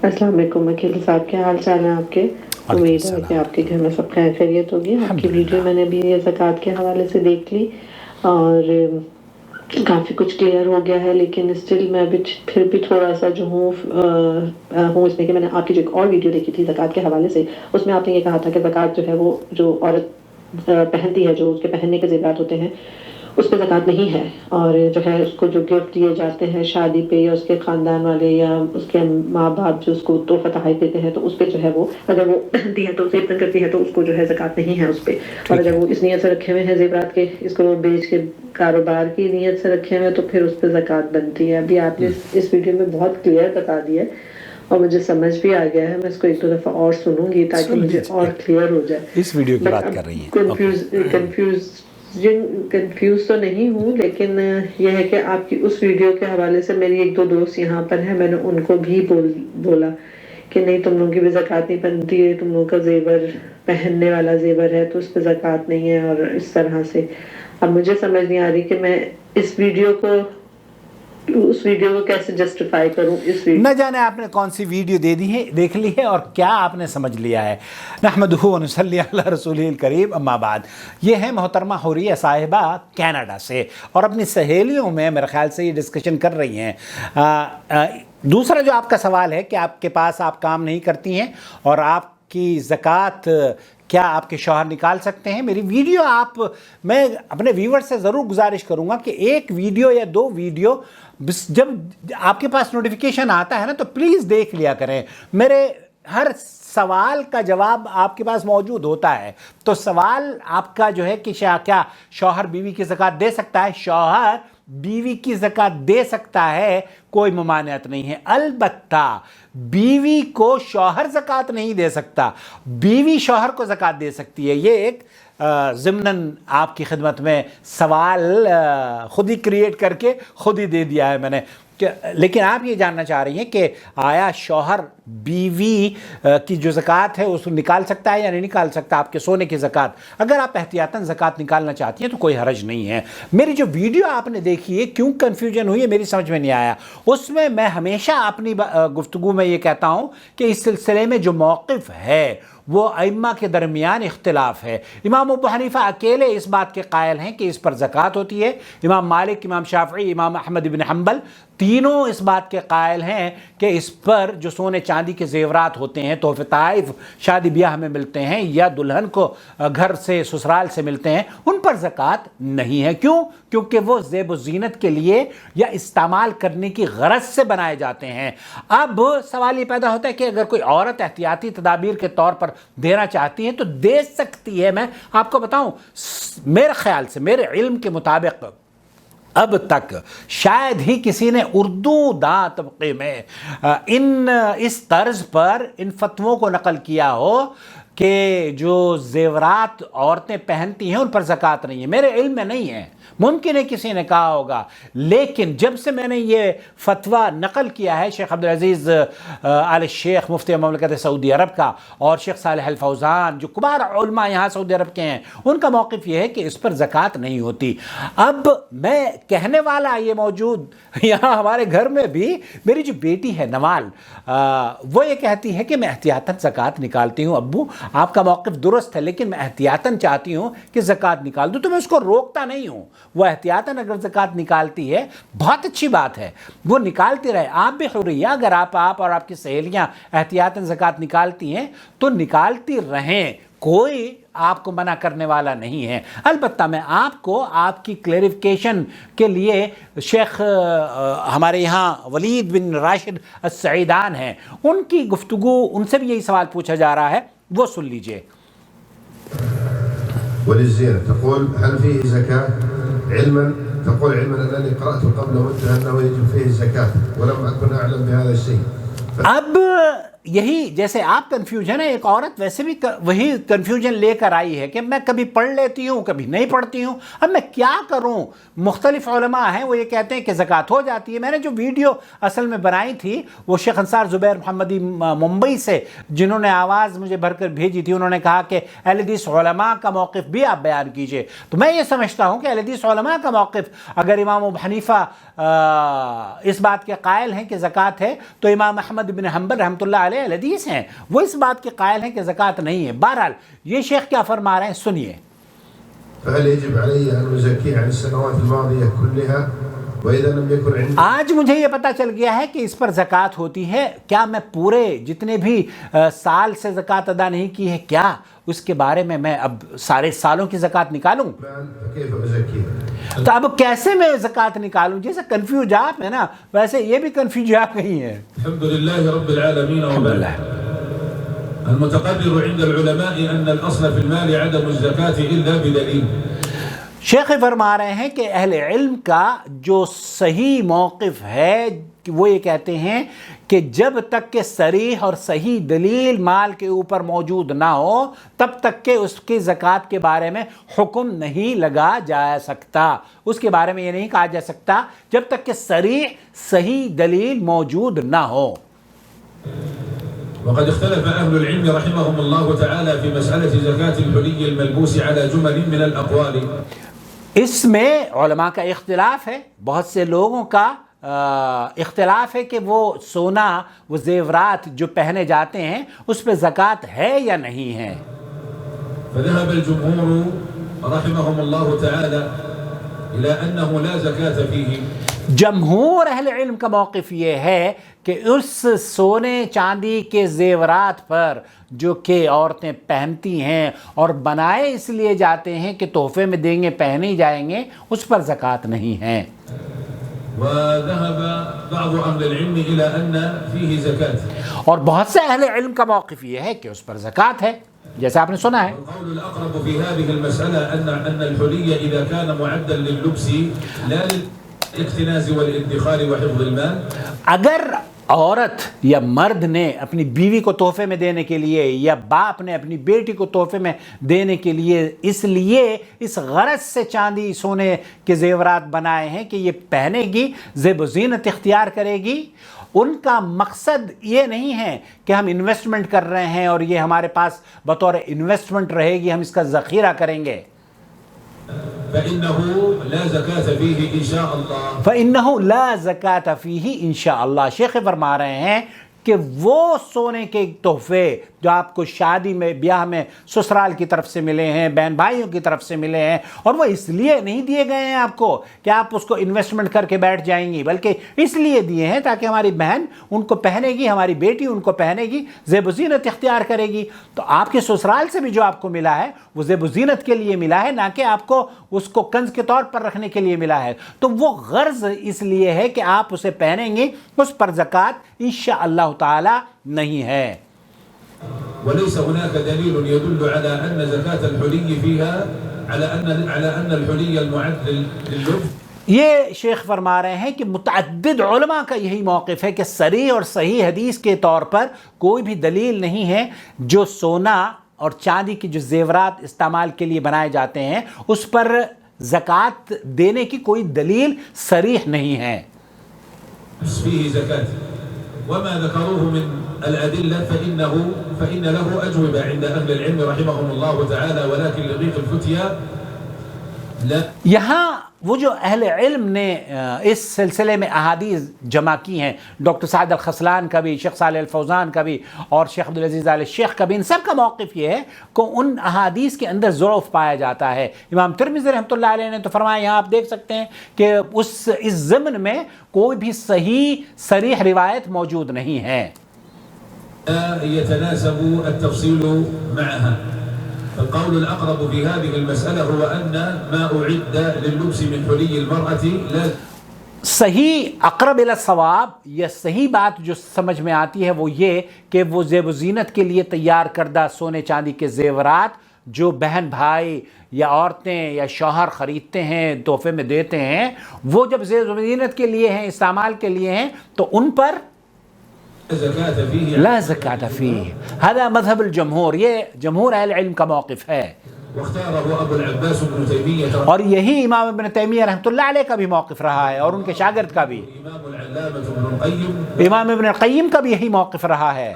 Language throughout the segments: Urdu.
السلام علیکم وکیل صاحب، کیا حال چال ہیں آپ کے؟ امید ہے کہ آپ کے گھر میں سب خیر خیریت ہوگی۔ آپ کی ویڈیو میں نے بھی یہ زکوٰۃ کے حوالے سے دیکھ لی اور کافی کچھ کلیئر ہو گیا ہے، لیکن اسٹل میں ابھی پھر بھی تھوڑا سا جو ہوں اس میں کہ میں نے آپ کی جو ایک اور ویڈیو دیکھی تھی زکوٰۃ کے حوالے سے، اس میں آپ نے یہ کہا تھا کہ زکوٰۃ جو ہے وہ جو عورت پہنتی ہے، جو اس کے پہننے کے زیورات ہوتے ہیں، اس پہ زکوٰۃ نہیں ہے، اور جو ہے اس کو جو گفٹ دیے جاتے ہیں شادی پہ یا اس کے خاندان والے یا اس کے ماں باپ جو اس کو تحفہ تحائف دیتے ہیں، تو اس پہ جو ہے وہ اگر وہ پہنتی ہے تو اسے اتنا کرتی ہے تو اس کو جو ہے زکوٰۃ نہیں ہے اس پہ، اور اگر وہ اس نیت سے رکھے ہوئے ہیں زیورات کے، اس کو بیچ کے کاروبار کی نیت سے رکھے ہوئے ہیں، تو پھر اس پہ زکوٰۃ بنتی ہے۔ ابھی آپ نے اس ویڈیو میں بہت کلیئر بتا دیا اور مجھے سمجھ بھی آ گیا ہے، میں اس کو ایک دو دفعہ اور سنوں گی تاکہ مجھے اور کلیئر ہو جائے۔ اس ویڈیو کی بات کر رہی ہیں؟ کنفیوز تو نہیں ہوں، لیکن یہ ہے کہ آپ کی اس ویڈیو کے حوالے سے میری ایک دو دوست یہاں پر ہیں، میں نے ان کو بھی بولا کہ نہیں، تم لوگوں کی بھی زکوٰۃ نہیں بنتی ہے، تم لوگوں کا زیور پہننے والا زیور ہے تو اس پہ زکوٰۃ نہیں ہے، اور اس طرح سے۔ اب مجھے سمجھ نہیں آ رہی کہ میں اس ویڈیو کو کیسے جسٹیفائی کروں۔ اس ویڈیو نہ جانے آپ نے کون سی ویڈیو دیکھ لی ہے اور کیا آپ نے سمجھ لیا ہے۔ نحمدہ و نصلی علی رسولہ الکریم، اما بعد۔ یہ ہے محترمہ حوریہ صاحبہ کینیڈا سے، اور اپنی سہیلیوں میں میرے خیال سے یہ ڈسکشن کر رہی ہیں۔ دوسرا جو آپ کا سوال ہے کہ آپ کے پاس آپ کام نہیں کرتی ہیں اور آپ کی زکوٰۃ کیا آپ کے شوہر نکال سکتے ہیں؟ میری ویڈیو میں اپنے ویور سے ضرور گزارش کروں گا کہ ایک ویڈیو یا دو ویڈیو جب آپ کے پاس نوٹیفیکیشن آتا ہے نا تو پلیز دیکھ لیا کریں۔ میرے ہر سوال کا جواب آپ کے پاس موجود ہوتا ہے، تو سوال آپ کا جو ہے کہ کیا شوہر بیوی کی زکوٰۃ دے سکتا ہے؟ شوہر بیوی کی زکوٰۃ دے سکتا ہے، کوئی ممانعت نہیں ہے، البتہ بیوی کو شوہر زکوٰۃ نہیں دے سکتا، بیوی شوہر کو زکوٰۃ دے سکتی ہے۔ یہ ایک ضمناً آپ کی خدمت میں سوال خود ہی کریٹ کر کے خود ہی دے دیا ہے میں نے، لیکن آپ یہ جاننا چاہ رہی ہیں کہ آیا شوہر بیوی کی جو زکوٰۃ ہے اس کو نکال سکتا ہے یا نہیں نکال سکتا، آپ کے سونے کی زکوٰۃ؟ اگر آپ احتیاطاً زکوٰۃ نکالنا چاہتی ہیں تو کوئی حرج نہیں ہے۔ میری جو ویڈیو آپ نے دیکھی ہے، کیوں کنفیوژن ہوئی ہے میری سمجھ میں نہیں آیا، اس میں ہمیشہ اپنی گفتگو میں یہ کہتا ہوں کہ اس سلسلے میں جو موقف ہے وہ ائمہ کے درمیان اختلاف ہے۔ امام ابو حنیفہ اکیلے اس بات کے قائل ہیں کہ اس پر زکوٰۃ ہوتی ہے، امام مالک، امام شافعی، امام احمد بن حنبل تینوں اس بات کے قائل ہیں کہ اس پر جو سونے چاندی کے زیورات ہوتے ہیں، تحفے تحائف شادی بیاہ میں ملتے ہیں یا دلہن کو گھر سے سسرال سے ملتے ہیں، ان پر زکوٰۃ نہیں ہے۔ کیوں؟ کیونکہ وہ زیب و زینت کے لیے یا استعمال کرنے کی غرض سے بنائے جاتے ہیں۔ اب سوال یہ پیدا ہوتا ہے کہ اگر کوئی عورت احتیاطی تدابیر کے طور پر دینا چاہتی ہے تو دے سکتی ہے۔ میں آپ کو بتاؤں، میرے خیال سے، میرے علم کے مطابق اب تک شاید ہی کسی نے اردو داں طبقے میں اس طرز پر ان فتووں کو نقل کیا ہو کہ جو زیورات عورتیں پہنتی ہیں ان پر زکوٰۃ نہیں ہے۔ میرے علم میں نہیں ہے، ممکن ہے کسی نے کہا ہوگا، لیکن جب سے میں نے یہ فتویٰ نقل کیا ہے شیخ عبدالعزیز آل شیخ مفتی مملکت سعودی عرب کا، اور شیخ صالح الفوزان جو کبار علماء یہاں سعودی عرب کے ہیں، ان کا موقف یہ ہے کہ اس پر زکوٰۃ نہیں ہوتی۔ اب میں کہنے والا یہ موجود یہاں ہمارے گھر میں بھی، میری جو بیٹی ہے نوال، وہ یہ کہتی ہے کہ میں احتیاطاً زکوٰۃ نکالتی ہوں، ابو آپ کا موقف درست ہے لیکن میں احتیاطاً چاہتی ہوں کہ زکوٰۃ نکال دوں، تو میں اس کو روکتا نہیں ہوں۔ وہ احتیاطاً اگر زکوٰۃ نکالتی ہے بہت اچھی بات ہے، وہ نکالتی رہے۔ آپ بھی حریہ، اگر آپ اور آپ کی سہیلیاں احتیاطاً زکوٰۃ نکالتی ہیں تو نکالتی رہیں، کوئی آپ کو منع کرنے والا نہیں ہے۔ البتہ میں آپ کو آپ کی کلیریفیکیشن کے لیے شیخ ہمارے یہاں ولید بن راشد السعیدان ہیں، ان کی گفتگو، ان سے بھی یہی سوال پوچھا جا رہا ہے، وہ سن لیجئے۔ وللزينة تقول هل فيه زكاة؟ تقول علما أنني قرأت قبل مدة أنه يجب فيه الزكاة ولم أكن أعلم بهذا الشيء۔ اب یہی جیسے آپ کنفیوژن ہے، ایک عورت ویسے بھی وہی کنفیوژن لے کر آئی ہے کہ میں کبھی پڑھ لیتی ہوں کبھی نہیں پڑھتی ہوں، اب میں کیا کروں؟ مختلف علماء ہیں وہ یہ کہتے ہیں کہ زکوٰۃ ہو جاتی ہے۔ میں نے جو ویڈیو اصل میں بنائی تھی وہ شیخ انصار زبیر محمدی ممبئی سے، جنہوں نے آواز مجھے بھر کر بھیجی تھی، انہوں نے کہا کہ اہل حدیث علماء کا موقف بھی آپ بیان کیجئے۔ تو میں یہ سمجھتا ہوں کہ اہل حدیث علماء کا موقف، اگر امام ابو حنیفہ اس بات کے قائل ہیں کہ زکوٰۃ ہے، تو امام احمد بن حنبل رحمۃ اللہ علیہ اہل حدیث ہیں، وہ اس بات کے قائل ہیں کہ زکوٰۃ نہیں ہے۔ بہرحال یہ شیخ کیا فرما رہے ہیں سنیے۔ فهل يجب علي أن أزكي عن السنوات الماضية كلها وإذا لم يكن عندي؟ آج مجھے یہ پتہ چل گیا ہے کہ اس پر زکوٰۃ ہوتی ہے، کیا میں پورے جتنے بھی سال سے زکوٰۃ ادا نہیں کی ہے، کیا اس کے بارے میں اب سارے سالوں کی زکوٰۃ نکالوں؟ فكيف أزكيها؟ تو اب کیسے میں زکوٰۃ نکالوں؟ جیسے کنفیوز آپ ہیں نا، ویسے یہ بھی کنفیوز آپ نہیں ہیں۔ الحمد لله رب العالمين وبعد. المتقرر عند العلماء أن الأصل في المال عدم الزكاة إلا بدليل. شیخ فرما رہے ہیں کہ اہل علم کا جو صحیح موقف ہے وہ یہ کہتے ہیں کہ جب تک کہ صریح اور صحیح دلیل مال کے اوپر موجود نہ ہو تب تک کہ اس کی زکوٰۃ کے بارے میں حکم نہیں لگا جا سکتا، اس کے بارے میں یہ نہیں کہا جا سکتا جب تک کہ صریح صحیح دلیل موجود نہ ہو۔ وقد اختلف أهل العلم رحمهم الله تعالى في مسألة زكاة الحلي الملبوس على جمل من الأقوال. اس میں علماء کا اختلاف ہے، بہت سے لوگوں کا اختلاف ہے کہ وہ سونا، وہ زیورات جو پہنے جاتے ہیں اس پہ زکوٰۃ ہے یا نہیں ہے۔ فذهب الجمهور رحمهم الله تعالى إلى أنه لا زكاة فيه. جمہور اہل علم کا موقف یہ ہے کہ اس سونے چاندی کے زیورات پر جو کہ عورتیں پہنتی ہیں اور بنائے اس لیے جاتے ہیں کہ تحفے میں دیں گے، پہنے جائیں گے، اس پر زکوٰۃ نہیں ہے۔ وذهب بعض أهل العلم إلى أن فيه زكاة. اور بہت سے اہل علم کا موقف یہ ہے کہ اس پر زکوٰۃ ہے، جیسے آپ نے سنا ہے۔ القول الأقرب في هذه المسألة أن الحلي إذا كان معدا لللبس لا للاكتناز والادخار وحفظ المال. اگر عورت یا مرد نے اپنی بیوی کو تحفے میں دینے کے لیے یا باپ نے اپنی بیٹی کو تحفے میں دینے کے لیے اس غرض سے چاندی سونے کے زیورات بنائے ہیں کہ یہ پہنے گی، زیب و زینت اختیار کرے گی، ان کا مقصد یہ نہیں ہے کہ ہم انویسٹمنٹ کر رہے ہیں اور یہ hمارے پاس بطور انویسٹمنٹ رہے گی، ہم اس کا ذخیرہ کریں گے، فإنه لا زكاة فيه إن شاء الله. فإنه لا زکاة فیہ انشاءاللہ۔ شیخ فرما رہے ہیں کہ وہ سونے کے تحفے جو آپ کو شادی میں، بیاہ میں سسرال کی طرف سے ملے ہیں، بہن بھائیوں کی طرف سے ملے ہیں، اور وہ اس لیے نہیں دیے گئے ہیں آپ کو کہ آپ اس کو انویسٹمنٹ کر کے بیٹھ جائیں گی، بلکہ اس لیے دیے ہیں تاکہ ہماری بہن ان کو پہنے گی، ہماری بیٹی ان کو پہنے گی، زیب و زینت اختیار کرے گی۔ تو آپ کے سسرال سے بھی جو آپ کو ملا ہے وہ زیب و زینت کے لیے ملا ہے، نہ کہ آپ کو اس کو کنز کے طور پر رکھنے کے لیے ملا ہے۔ تو وہ غرض اس لیے ہے کہ آپ اسے پہنیں گے، اس پر زکوٰۃ انشاءاللہ تعالی نہیں ہے۔ وليس هناك دليل يدل على أن زكاة الحلي فيها على أن الحلي المعد لللبس. یہ شیخ فرما رہے ہیں کہ متعدد علماء کا یہی موقف ہے کہ صریح اور صحیح حدیث کے طور پر کوئی بھی دلیل نہیں ہے جو سونا اور چاندی کی جو زیورات استعمال کے لیے بنائے جاتے ہیں اس پر زکوٰۃ دینے کی کوئی دلیل صریح نہیں ہے۔ فيه زكاة وما ذكروه من الأدلة فإن له أجوبة عند أهل العلم رحمهم الله تعالى ولكن لضيق الفتيا لا. یہاں وہ جو اہل علم نے اس سلسلے میں احادیث جمع کی ہیں، ڈاکٹر سعد الخسلان کا بھی، شیخ صالح الفوزان کا بھی اور شیخ عبدالعزیز آل شیخ کا بھی، ان سب کا موقف یہ ہے کہ ان احادیث کے اندر ضعف پایا جاتا ہے۔ امام ترمذی رحمۃ اللہ علیہ نے تو فرمایا، یہاں آپ دیکھ سکتے ہیں کہ اس ضمن میں کوئی بھی صحیح صریح روایت موجود نہیں ہے۔ يتناسب التفصيل معها. القول الأقرب في هذه المسألة هو أن ما أعد لللبس من حلي المرأة لا. صحیح اقرب الی الصواب یا صحیح بات جو سمجھ میں آتی ہے وہ یہ کہ وہ زیب و زینت کے لیے تیار کردہ سونے چاندی کے زیورات جو بہن بھائی یا عورتیں یا شوہر خریدتے ہیں، تحفے میں دیتے ہیں، وہ جب زیب و زینت کے لیے ہیں، استعمال کے لیے ہیں، تو ان پر زكاة فيه لا زکاة فيه، هذا مذهب الجمهور، یہ جمہور اہل علم کا موقف ہے، واختاره أبو العباس ابن تيمية اور یہی امام ابن تیمیہ رحمۃ اللہ علیہ کا بھی موقف رہا ہے، اور ان کے شاگرد کا بھی، الإمام العلامة ابن القيم امام ابن القیم کا بھی یہی موقف رہا ہے،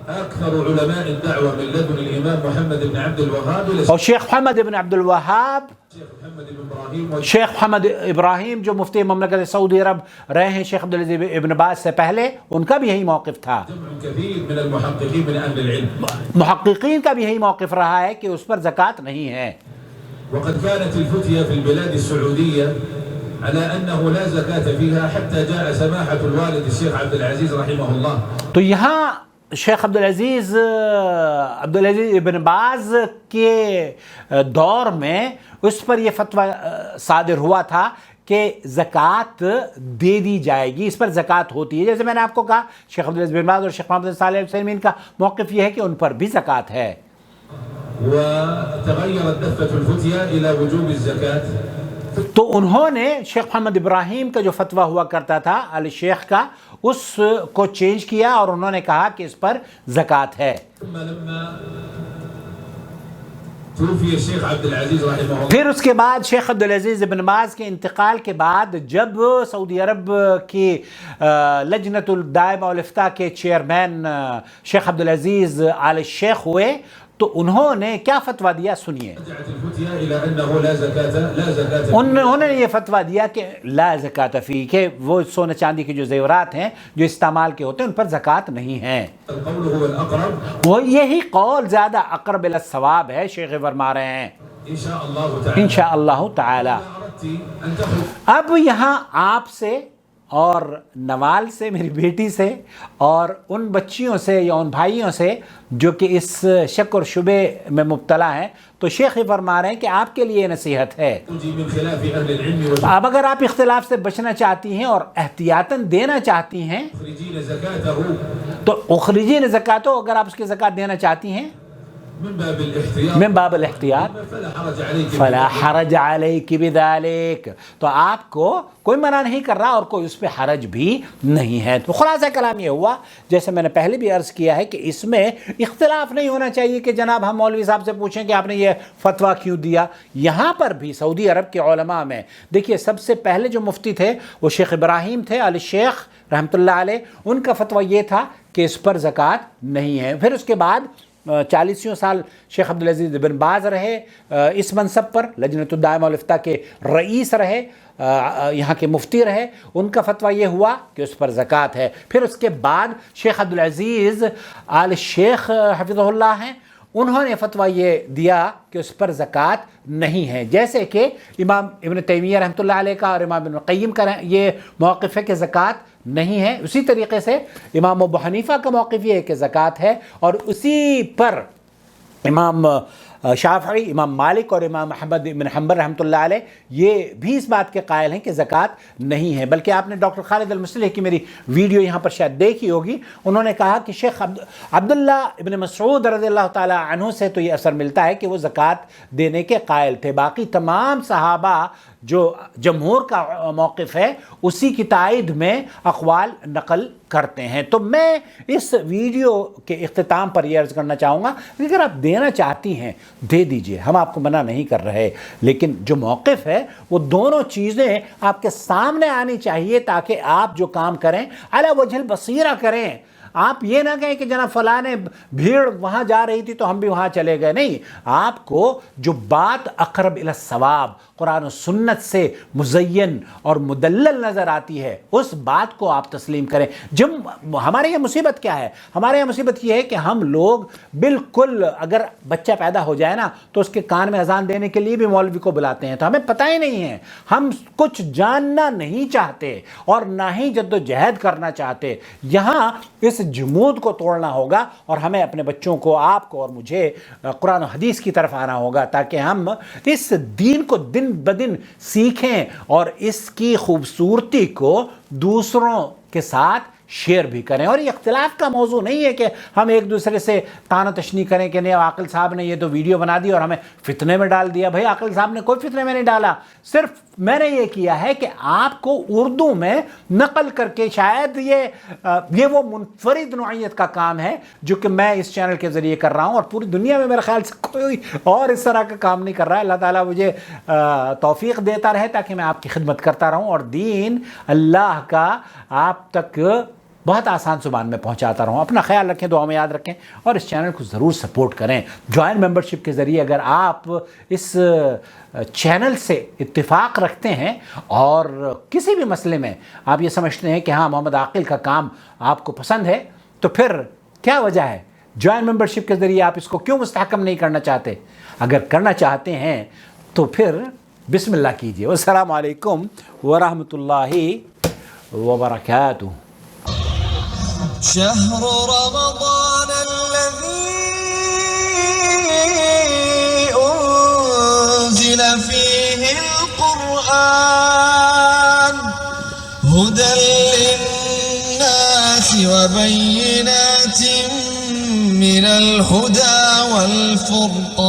أكثر علماء الدعوة من لدن الإمام محمد بن عبد الوهاب إلى اور شیخ محمد ابن عبد الوہاب، الشيخ محمد بن إبراهيم شیخ محمد ابراہیم جو مفتی مملکت سعودی عرب رہے ہیں شیخ عبدالعزیز ابن باز سے پہلے، ان کا بھی یہی موقف تھا، وجمع كثير من المحققين من أهل العلم. محققین کا بھی یہی موقف رہا ہے کہ اس پر زکوٰۃ نہیں ہے، وقد كانت الفتية في البلاد السعودية على أنه لا زكاة فيها حتى جاء سماحة الوالد الشيخ عبد العزيز رحمه الله. تو یہاں شیخ عبدالعزیز ابن باز کے دور میں اس پر یہ فتویٰ صادر ہوا تھا کہ زکوٰۃ دے دی جائے گی، اس پر زکوٰۃ ہوتی ہے، جیسے میں نے آپ کو کہا شیخ عبدالعزیز بن باز اور شیخ محمد صالح العثیمین کا موقف یہ ہے کہ ان پر بھی زکوٰۃ ہے، وتغيرت دفة الفتية إلى وجوب الزكاة. تو انہوں نے شیخ محمد ابراہیم کا جو فتویٰ ہوا کرتا تھا علی شیخ کا، اس کو چینج کیا اور انہوں نے کہا کہ اس پر زکوٰۃ ہے۔ ثم لما توفي الشيخ عبد العزيز رحمه الله پھر اس کے بعد شیخ عبدالعزیز ابن باز کے انتقال کے بعد جب سعودی عرب کی لجنۃ الدائمہ والافتاء کے چیئرمین شیخ عبدالعزیز آل شیخ ہوئے تو انہوں نے کیا فتویٰ دیا سنیے، رجعت الفتية إلى أنه لا زكاة انہوں نے یہ فتویٰ دیا کہ لا زکوٰۃ فی، کہ وہ سونے چاندی کے جو زیورات ہیں جو استعمال کے ہوتے ہیں ان پر زکوٰۃ نہیں ہے، القول هو الأقرب وہ یہی قول زیادہ اقرب الی الصواب ہے، شیخ فرما رہے ہیں إن شاء الله تعالى. انشاءاللہ تعالی۔ أردت أن تخرج اب یہاں آپ سے اور نوال سے، میری بیٹی سے، اور ان بچیوں سے یا ان بھائیوں سے جو کہ اس شک اور شبے میں مبتلا ہیں، تو شیخ فرما رہے ہیں کہ آپ کے لیے نصیحت ہے، من خلاف أهل العلم اب اگر آپ اختلاف سے بچنا چاہتی ہیں اور احتیاطاً دینا چاہتی ہیں ومخرجين زكاته تو اخرجین زکاتہ، اگر آپ اس کی زکوٰۃ دینا چاہتی ہیں من باب الاحتياط من باب الاحتیاط فلا حرج عليك فلا حرج علیک بذالک، تو آپ کو کوئی منع نہیں کر رہا اور کوئی اس پہ حرج بھی نہیں ہے۔ تو خلاصہ کلام یہ ہوا، جیسے میں نے پہلے بھی عرض کیا ہے کہ اس میں اختلاف نہیں ہونا چاہیے کہ جناب ہم مولوی صاحب سے پوچھیں کہ آپ نے یہ فتویٰ کیوں دیا۔ یہاں پر بھی سعودی عرب کے علماء میں دیکھیے سب سے پہلے جو مفتی تھے وہ شیخ ابراہیم تھے علی شیخ رحمۃ اللہ علیہ، ان کا فتویٰ یہ تھا کہ اس پر زکوٰۃ نہیں ہے۔ پھر اس کے بعد 40 سال شیخ عبدالعزیز بن باز رہے اس منصب پر، لجنۃ الدائمہ والافتاء کے رئیس رہے، یہاں کے مفتی رہے، ان کا فتویٰ یہ ہوا کہ اس پر زکوٰۃ ہے۔ پھر اس کے بعد شیخ عبدالعزیز آل شیخ حفظہ اللہ ہیں، انہوں نے فتویٰ یہ دیا کہ اس پر زکوٰۃ نہیں ہے، جیسے کہ امام ابن تیمیہ رحمۃ اللہ علیہ کا اور امام ابن القیم کا یہ موقف ہے کہ زکوٰۃ نہیں ہے، اسی طریقے سے امام ابو حنیفہ کا موقف یہ ہے کہ زکوٰۃ ہے، اور اسی پر امام شافعی، امام مالک اور امام احمد بن حنبل رحمۃ اللہ علیہ یہ بھی اس بات کے قائل ہیں کہ زکوٰۃ نہیں ہے۔ بلکہ آپ نے ڈاکٹر خالد المصلح کی میری ویڈیو یہاں پر شاید دیکھی ہوگی، انہوں نے کہا کہ شیخ عبداللہ ابن مسعود رضی اللہ تعالی عنہ سے تو یہ اثر ملتا ہے کہ وہ زکوٰۃ دینے کے قائل تھے، باقی تمام صحابہ جو جمہور کا موقف ہے اسی کی تائید میں اقوال نقل کرتے ہیں۔ تو میں اس ویڈیو کے اختتام پر یہ عرض کرنا چاہوں گا کہ اگر آپ دینا چاہتی ہیں دے دیجئے، ہم آپ کو منع نہیں کر رہے، لیکن جو موقف ہے وہ دونوں چیزیں آپ کے سامنے آنی چاہیے تاکہ آپ جو کام کریں علی وجہ البصیرہ کریں۔ آپ یہ نہ کہیں کہ جناب فلاں نے بھیڑ وہاں جا رہی تھی تو ہم بھی وہاں چلے گئے، نہیں، آپ کو جو بات اقرب الی الصواب قرآن و سنت سے مزین اور مدلل نظر آتی ہے اس بات کو آپ تسلیم کریں۔ جب ہمارے یہ مصیبت کیا ہے، ہمارے یہ مصیبت یہ ہے کہ ہم لوگ بالکل اگر بچہ پیدا ہو جائے نا تو اس کے کان میں اذان دینے کے لیے بھی مولوی کو بلاتے ہیں، تو ہمیں پتہ ہی نہیں ہے، ہم کچھ جاننا نہیں چاہتے اور نہ ہی جد و جہد کرنا چاہتے۔ یہاں اس جمود کو توڑنا ہوگا اور ہمیں اپنے بچوں کو، آپ کو اور مجھے قرآن و حدیث کی طرف آنا ہوگا تاکہ ہم اس دین کو دن بدن سیکھیں اور اس کی خوبصورتی کو دوسروں کے ساتھ شیئر بھی کریں. اور یہ اختلاف کا موضوع نہیں ہے کہ ہم ایک دوسرے سے تانا تشنی کریں کہ نہیں عاقل صاحب نے یہ تو ویڈیو بنا دی اور ہمیں فتنے میں ڈال دیا. بھائی عاقل صاحب نے کوئی فتنے میں نہیں ڈالا, صرف میں نے یہ کیا ہے کہ آپ کو اردو میں نقل کر کے, شاید یہ وہ منفرد نوعیت کا کام ہے جو کہ میں اس چینل کے ذریعے کر رہا ہوں, اور پوری دنیا میں میرے خیال سے کوئی اور اس طرح کا کام نہیں کر رہا ہے. اللہ تعالیٰ مجھے توفیق دیتا رہے تاکہ میں آپ کی خدمت کرتا رہوں اور دین اللہ کا آپ تک بہت آسان زبان میں پہنچاتا رہوں. اپنا خیال رکھیں, دعا میں یاد رکھیں, اور اس چینل کو ضرور سپورٹ کریں. جوائن ممبرشپ کے ذریعے اگر آپ اس چینل سے اتفاق رکھتے ہیں اور کسی بھی مسئلے میں آپ یہ سمجھتے ہیں کہ ہاں محمد عاقل کا کام آپ کو پسند ہے, تو پھر کیا وجہ ہے جوائن ممبرشپ کے ذریعے آپ اس کو کیوں مستحکم نہیں کرنا چاہتے؟ اگر کرنا چاہتے ہیں تو پھر بسم اللہ کیجئے. والسلام علیکم ورحمۃ اللہ وبرکاتہ. شهر رمضان الذي أنزل فيه القرآن هدى للناس وبينات من الهدى والفرقان